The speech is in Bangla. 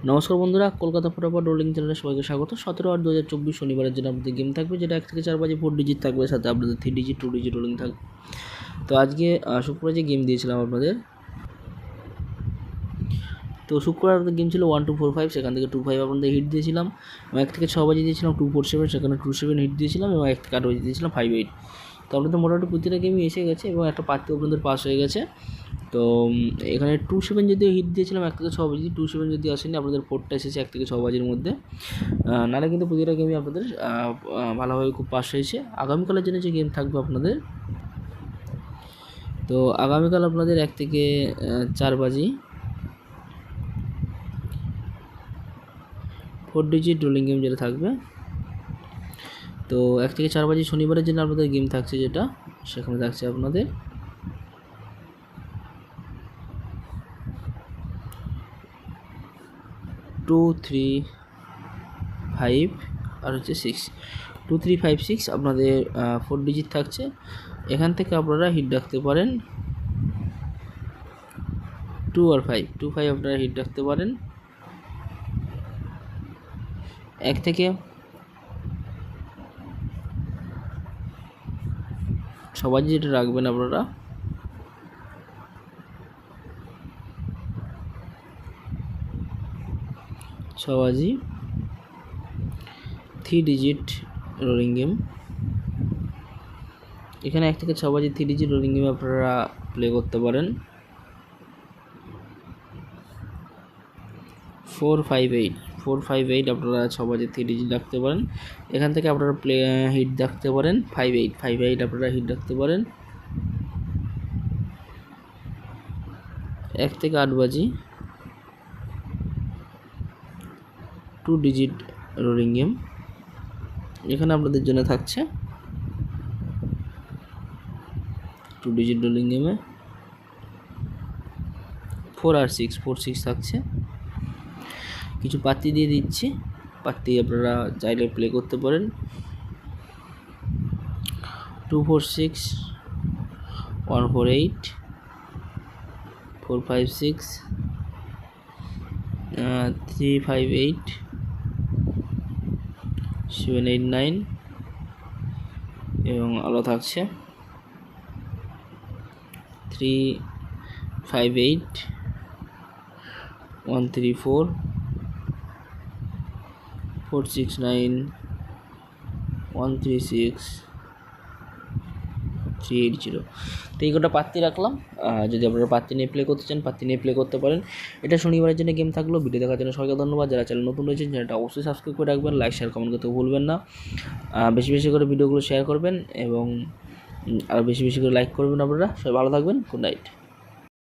নমস্কার বন্ধুরা, কলকাতা ফটাফট রোলিং চ্যানেলে সবাইকে স্বাগত। 17/8/2024 শনিবারের জন্য আপনাদের গেম থাকবে, যেটা 1 থেকে 4 বাজে 4 ডিজিট থাকবে, সাথে আপনাদের 3 ডিজিট 2 ডিজিট রোলিং থাকবে। তো আজকে শুক্রবার যে গেম দিয়েছিলাম আপনাদের, তো শুক্রবার আপনাদের গেম ছিল 1 2 4 5, সেখান থেকে 2 5 আপনাদের হিট দিয়েছিলাম, এবং 1 থেকে 6 বাজে দিয়েছিলাম 2 4 7, সেখানে 2 7 হিট দিয়েছিলাম, এবং 1 থেকে 8 বাজে দিয়েছিলাম 5 8। তো আপনাদের মোটামুটি প্রতিটা গেমই এসে গেছে, এবং একটা পাত্র আপনাদের পাস হয়ে গেছে। তো এখানে 2 7 যদি হিট দিয়েছিলাম 1 থেকে 6 বাজে, 2 7 যদি আসেনি, আপনাদের 4টা এসেছে 1 থেকে 6 বাজের মধ্যে। নাহলে কিন্তু প্রতিটা গেমই আপনাদের ভালোভাবে খুব পাস হয়েছে। আগামীকালের জন্য যে গেম থাকবে আপনাদের, তো আগামীকাল আপনাদের 1 থেকে 4 বাজে 4 ডিজিট রোলিং গেম যেটা থাকবে। তো 1 থেকে 4 বাজে শনিবারের জন্য আপনাদের গেম থাকছে, যেটা সেখানে থাকছে আপনাদের 2 3 5 আর হচ্ছে 6, 2 3 5 6 আপনাদের 4 ডিজিট থাকছে। এখান থেকে আপনারা হিট রাখতে পারেন 2 আর 5, 2 5 আপনারা হিট রাখতে পারেন। 1 থেকে 6 বাজে যেটা রাখবেন আপনারা, সবাজি 3 ডিজিট রোলিং গেম। এখানে 1 থেকে 6 বাজে 3 ডিজিট রোলিং গেম আপনারা প্লে করতে পারেন। 4 5 8 আপনারা 6 বাজে 3 ডিজিট রাখতে পারেন। এখান থেকে আপনারা হিট রাখতে পারেন 5 8 আপনারা হিট রাখতে পারেন। 1 থেকে 8 বাজে 2 ডিজিট রোলিং গেম, এখানে আপনাদের জন্য থাকছে 2 ডিজিট রোলিং গেমে 4 আর 6 থাকছে। কিছু পাত্তি দিয়ে দিচ্ছি, পাত্তি আপনারা চাইলে প্লে করতে পারেন। 2 4 6, 1 4 8, 4 5 6, 3 5 8, 7 8 9, এবং আলো থাকছে 3 5 8, 1 3 4, 4 6 9, 1 3 6, 3 8 0। তো এই কটা পাত্তি রাখলাম। যদি আপনারা পাত্তি নিয়ে প্লে করতে চান, পাত্তি নিয়ে প্লে করতে পারেন। এটা শনিবারের জন্য গেম থাকলো। ভিডিও দেখার জন্য সবাইকে ধন্যবাদ। যারা চ্যানেল নতুন রয়েছেন, চ্যানেলটা অবশ্যই সাবস্ক্রাইব করে রাখবেন, লাইক শেয়ার কমেন্ট করতে ভুলবেন না। বেশি বেশি করে ভিডিওগুলো শেয়ার করবেন, এবং আর বেশি বেশি করে লাইক করবেন আপনারা। সবাই ভালো থাকবেন। Good night.